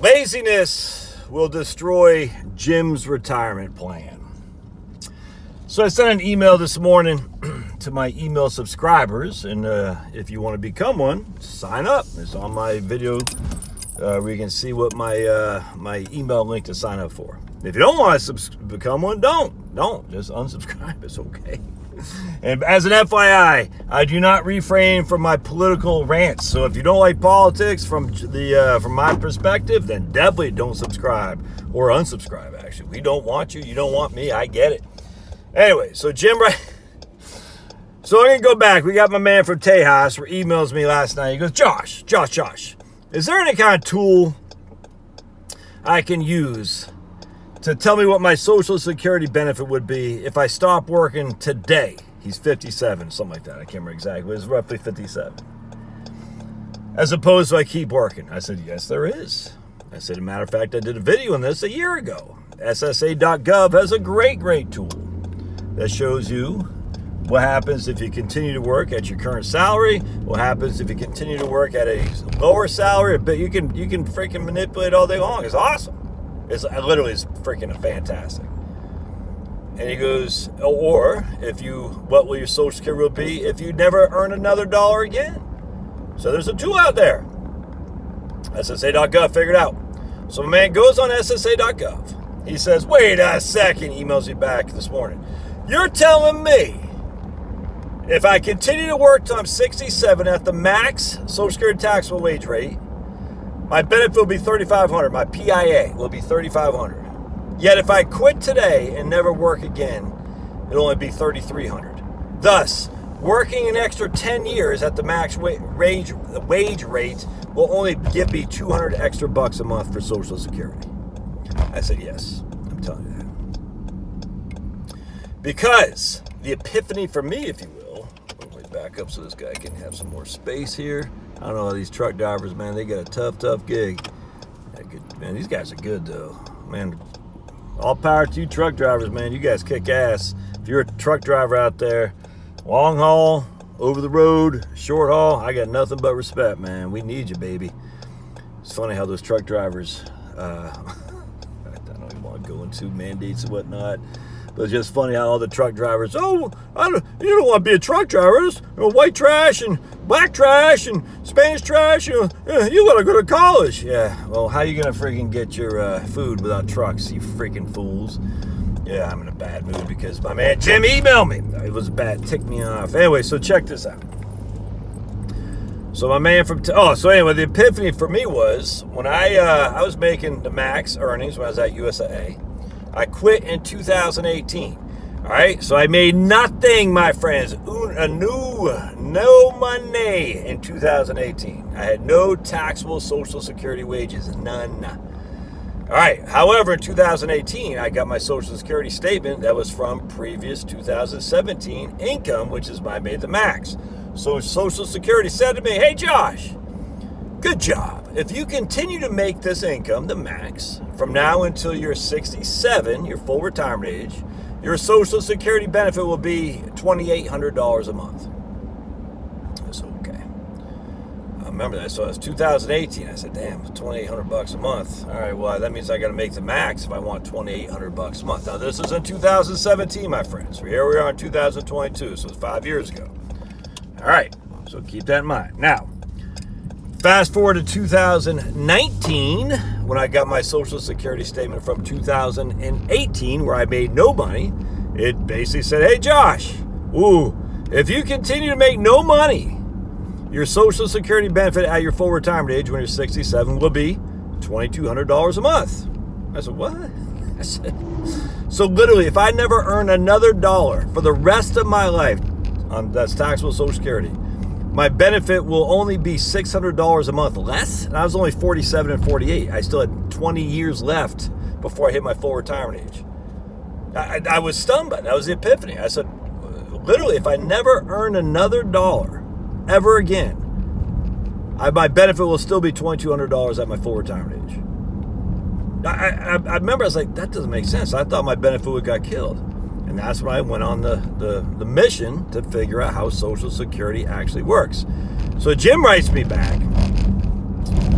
Laziness will destroy Jim's retirement plan. So I sent an email this morning to my email subscribers, and if you want to become one, sign up. It's on my video where you can see what my email link to sign up for. If you don't want to become one, don't. Just unsubscribe. It's okay. And as an FYI, I do not refrain from my political rants. So if you don't like politics from my perspective, then definitely don't subscribe or unsubscribe. Actually, we don't want you. You don't want me. I get it. Anyway, so Jim, right? So I'm gonna go back. We got my man from Tejas who emails me last night. He goes, Josh, is there any kind of tool I can use to tell me what my Social Security benefit would be if I stop working today? He's 57, something like that. I can't remember exactly, but it's roughly 57. As opposed to I keep working. I said, yes, there is. I said, as a matter of fact, I did a video on this a year ago. SSA.gov has a great tool that shows you what happens if you continue to work at your current salary, what happens if you continue to work at a lower salary, but you can freaking manipulate all day long. It's awesome. It's freaking fantastic. And he goes, or what will your Social Security will be if you never earn another dollar again? So there's a tool out there. SSA.gov, figure it out. So my man goes on SSA.gov. He says, wait a second, emails me back this morning. You're telling me if I continue to work till I'm 67 at the max Social Security taxable wage rate, my benefit will be $3,500. My PIA will be $3,500. Yet if I quit today and never work again, it'll only be $3,300. Thus, working an extra 10 years at the max wage rate will only give me $200 extra bucks a month for Social Security. I said, yes, I'm telling you that. Because the epiphany for me, if you will, let me back up so this guy can have some more space here. I don't know, these truck drivers, man, they got a tough gig. Man, these guys are good, though. Man, all power to you truck drivers, man. You guys kick ass. If you're a truck driver out there, long haul, over the road, short haul, I got nothing but respect, man. We need you, baby. It's funny how those truck drivers, I don't even want to go into mandates and whatnot, but it's just funny how all the truck drivers, you don't want to be a truck driver. It's, white trash and black trash and Spanish trash. You got to go to college. Yeah, well, how you going to freaking get your food without trucks, you freaking fools? Yeah, I'm in a bad mood because my man Jim emailed me. It was bad, ticked me off. Anyway, so check this out. So my man the epiphany for me was when I was making the max earnings when I was at USAA. I quit in 2018. All right, so I made nothing, my friends. No money in 2018. I had no taxable Social Security wages, none. All right, however, in 2018, I got my Social Security statement that was from previous 2017 income, which is I made the max. So Social Security said to me, hey, Josh, good job. If you continue to make this income, the max, from now until you're 67, your full retirement age, your Social Security benefit will be $2,800 a month. That's okay. I remember that. So it's 2018. I said, damn, $2,800 a month. All right, well, that means I got to make the max if I want $2,800 a month. Now, this is in 2017, my friends. So here we are in 2022, so it's 5 years ago. All right, so keep that in mind. Now, fast forward to 2019, when I got my Social Security statement from 2018, where I made no money. It basically said, hey, Josh, if you continue to make no money, your Social Security benefit at your full retirement age when you're 67 will be $2,200 a month. I said, what? I said, so literally, if I never earn another dollar for the rest of my life, that's taxable Social Security, my benefit will only be $600 a month less. And I was only 47 and 48. I still had 20 years left before I hit my full retirement age. I was stunned by that. That was the epiphany. I said, literally, if I never earn another dollar ever again, my benefit will still be $2,200 at my full retirement age. I remember I was like, that doesn't make sense. I thought my benefit would got killed. And that's when I went on the mission to figure out how Social Security actually works. So Jim writes me back.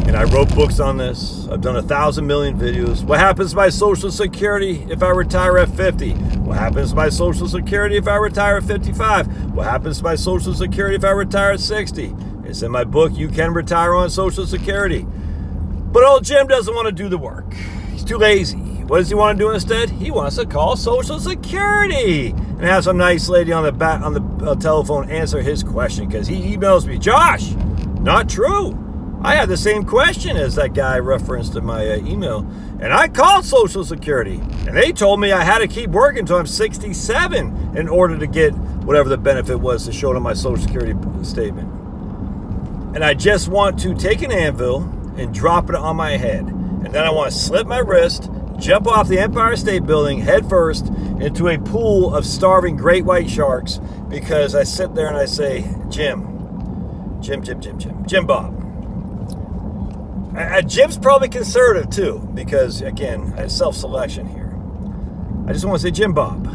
And I wrote books on this. I've done 1,000 million videos. What happens to my Social Security if I retire at 50? What happens to my Social Security if I retire at 55? What happens to my Social Security if I retire at 60? It's in my book, You Can Retire on Social Security. But old Jim doesn't want to do the work. He's too lazy. What does he want to do instead? He wants to call Social Security and have some nice lady on the telephone answer his question, because he emails me, Josh, not true. I had the same question as that guy referenced in my email, and I called Social Security, and they told me I had to keep working until I'm 67 in order to get whatever the benefit was to show it on my Social Security statement. And I just want to take an anvil and drop it on my head, and then I want to slit my wrist, jump off the Empire State Building head first into a pool of starving great white sharks, because I sit there and I say, Jim Bob. Jim's probably conservative too, because again, I have self-selection here. I just want to say, Jim Bob,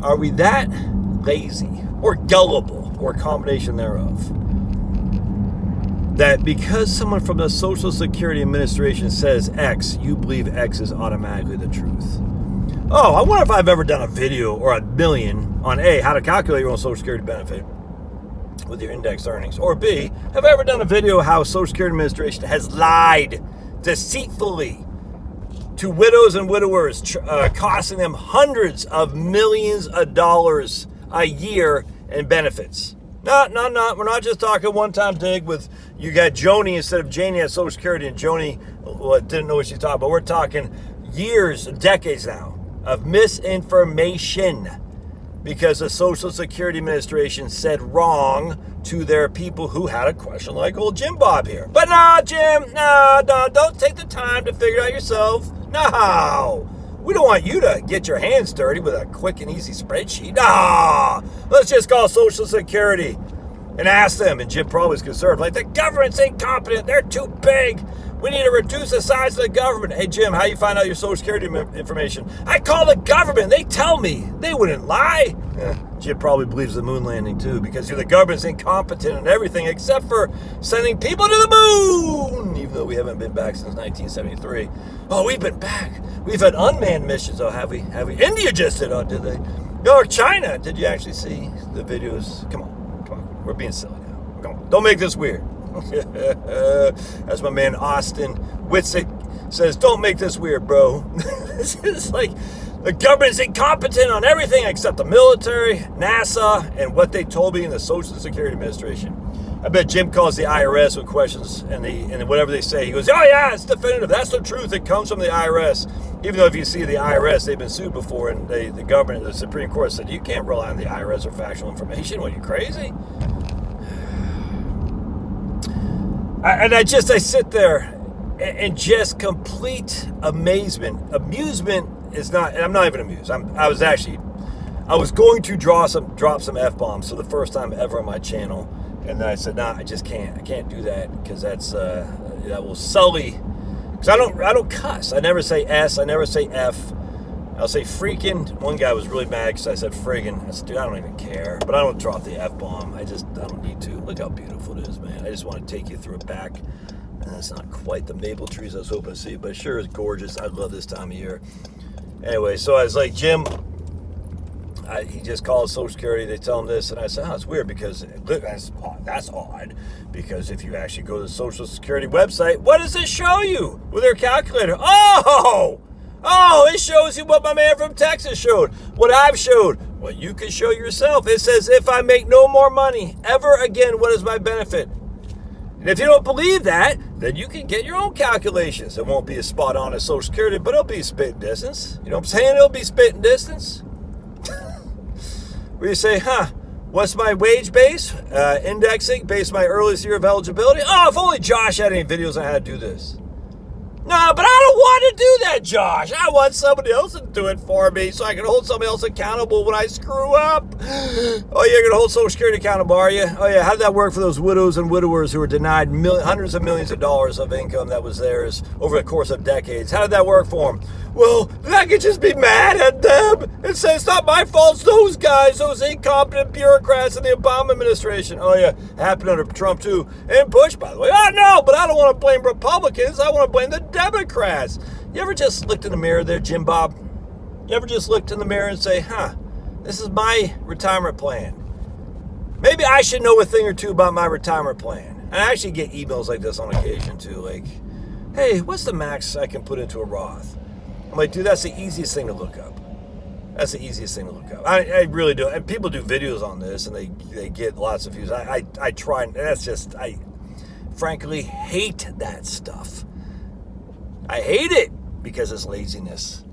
are we that lazy or gullible or a combination thereof that because someone from the Social Security Administration says X, you believe X is automatically the truth? Oh, I wonder if I've ever done a video or a million on A, how to calculate your own Social Security benefit with your indexed earnings, or B, have I ever done a video how Social Security Administration has lied deceitfully to widows and widowers, costing them hundreds of millions of dollars a year in benefits? No, we're not just talking one-time dig with you got Joni instead of Janie at Social Security, and Joni didn't know what she's talking about. We're talking years, decades now of misinformation, because the Social Security Administration said wrong to their people who had a question like old Jim Bob here. But no, Jim, no, don't take the time to figure it out yourself. No, we don't want you to get your hands dirty with a quick and easy spreadsheet. No, let's just call Social Security and ask them. And Jim probably is concerned, like, the government's incompetent, they're too big. We need to reduce the size of the government. Hey, Jim, how you find out your Social Security information? I call the government. They tell me. They wouldn't lie. Jim probably believes the moon landing, too, because the government's incompetent in everything except for sending people to the moon, even though we haven't been back since 1973. Oh, we've been back. We've had unmanned missions. Oh, have we? India just did. Oh, did they? Oh, China. Did you actually see the videos? Come on. We're being silly now. Come on. Don't make this weird. As my man Austin Witzik says, don't make this weird, bro. It's like the government's incompetent on everything except the military, NASA, and what they told me in the Social Security Administration. I bet Jim calls the IRS with questions, and whatever they say, he goes, oh yeah, it's definitive. That's the truth. It comes from the IRS. Even though if you see the IRS, they've been sued before, and the government, the Supreme Court said, you can't rely on the IRS for factual information. What, are you crazy? I sit there and just complete amazement. Amusement is not, and I'm not even amused. I was going to drop some F-bombs for the first time ever on my channel. And then I said, nah, I just can't. I can't do that, because that will sully. Because I don't cuss. I never say S. I never say F. I'll say freaking. One guy was really mad because I said friggin'. I said, dude, I don't even care. But I don't drop the F-bomb. I don't need to. Look how beautiful it is, man. I just want to take you through it back. And it's not quite the maple trees I was hoping to see, but it sure is gorgeous. I love this time of year. Anyway, so I was like, Jim, he just called Social Security. They tell him this. And I said, oh, it's weird, because look, that's odd. Because if you actually go to the Social Security website, what does it show you with their calculator? Oh, it shows you what my man from Texas showed. What I've showed. What you can show yourself. It says, if I make no more money ever again, what is my benefit? And if you don't believe that, then you can get your own calculations. It won't be as spot on as Social Security, but it'll be spitting distance. You know what I'm saying? It'll be spitting distance. Where you say, what's my wage base? Indexing based on my earliest year of eligibility. Oh, if only Josh had any videos on how to do this. No, but I don't want to do that, Josh. I want somebody else to do it for me so I can hold somebody else accountable when I screw up. Oh, you're going to hold Social Security accountable, are you? Oh, yeah. How did that work for those widows and widowers who were denied hundreds of millions of dollars of income that was theirs over the course of decades? How did that work for them? Well, then I could just be mad at them and say it's not my fault. It's those guys, those incompetent bureaucrats in the Obama administration. Oh, yeah. Happened under Trump, too. And Bush, by the way. Oh, no, but I don't want to blame Republicans. I want to blame the Democrats. You ever just looked in the mirror there, Jim Bob? You ever just looked in the mirror and say, this is my retirement plan. Maybe I should know a thing or two about my retirement plan. And I actually get emails like this on occasion, too. Like, hey, what's the max I can put into a Roth? I'm like, dude, that's the easiest thing to look up. That's the easiest thing to look up. I really do. And people do videos on this, and they get lots of views. I try, and that's just, I frankly hate that stuff. I hate it because it's laziness.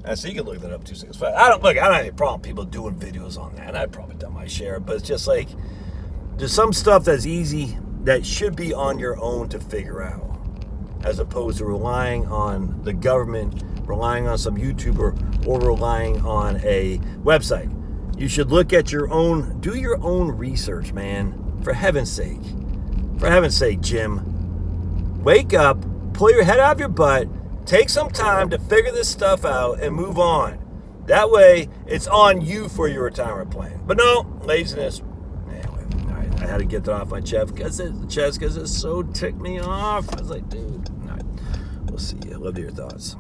And so you can look that up 265. I don't have any problem with people doing videos on that. I've probably done my share, but it's just like there's some stuff that's easy that should be on your own to figure out, as opposed to relying on the government, relying on some YouTuber, or relying on a website. You should look at your own, do your own research, man. For heaven's sake. For heaven's sake, Jim. Wake up, pull your head out of your butt, take some time to figure this stuff out and move on. That way, it's on you for your retirement plan. But no, laziness. Anyway, all right, I had to get that off my chest because it so ticked me off. I was like, dude, all right, we'll see you. Love to hear your thoughts.